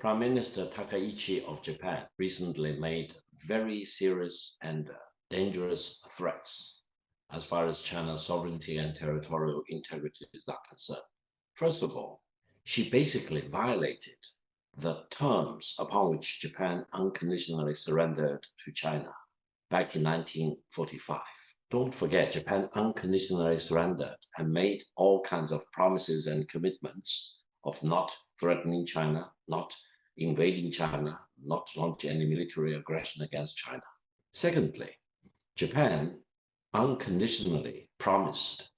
Prime Minister Takaichi of Japan recently made very serious and dangerous threats as far as China's sovereignty and territorial integrity are concerned. First of all, she basically violated the terms upon which Japan unconditionally surrendered to China back in 1945. Don't forget, Japan unconditionally surrendered and made all kinds of promises and commitments of not threatening China, not invading China, not launching any military aggression against China. Secondly, Japan unconditionally promised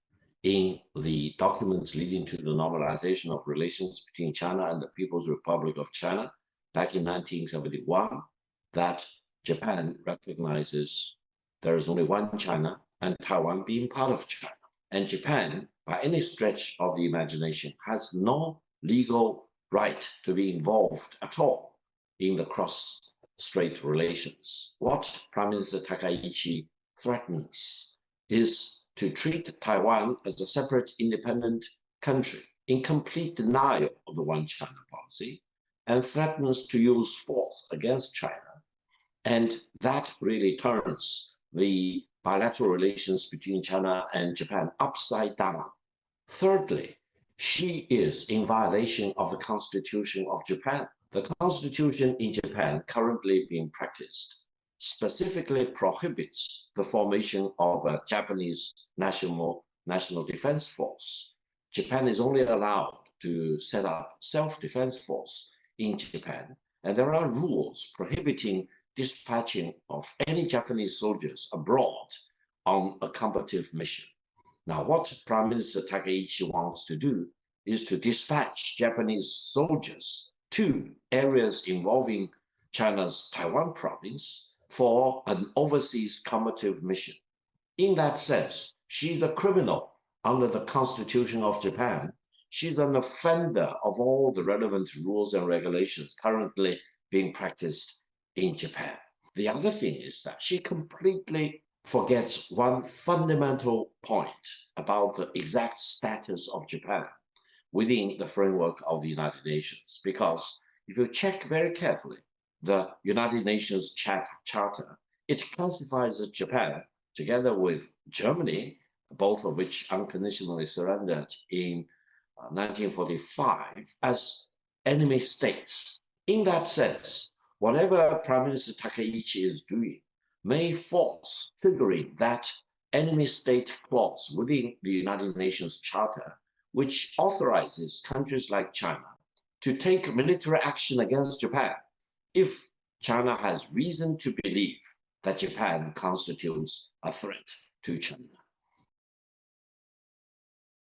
in the documents leading to the normalization of relations between China and the People's Republic of China back in 1971 that Japan recognizes there is only one China and Taiwan being part of China. And Japan, by any stretch of the imagination, has no legal right to be involved at all in the cross-strait relations. What Prime Minister Takaichi threatens is to treat Taiwan as a separate independent country in complete denial of the one China policy, and threatens to use force against China. And that really turns the bilateral relations between China and Japan upside down. Thirdly, she is in violation of the Constitution of Japan. The Constitution in Japan currently being practiced specifically prohibits the formation of a Japanese national defense force. Japan is only allowed to set up self-defense force in Japan, and there are rules prohibiting dispatching of any Japanese soldiers abroad on a combative mission. Now, what Prime Minister Takaichi wants to do is to dispatch Japanese soldiers to areas involving China's Taiwan province for an overseas combative mission. In that sense, she's a criminal under the Constitution of Japan. She's an offender of all the relevant rules and regulations currently being practiced in Japan. The other thing is that she completely forgets one fundamental point about the exact status of Japan within the framework of the United Nations. Because if you check very carefully the United Nations Charter, it classifies Japan, together with Germany, both of which unconditionally surrendered in 1945, as enemy states. In that sense, whatever Prime Minister Takaichi is doing may force triggering that enemy state clause within the United Nations Charter, which authorizes countries like China to take military action against Japan if China has reason to believe that Japan constitutes a threat to China.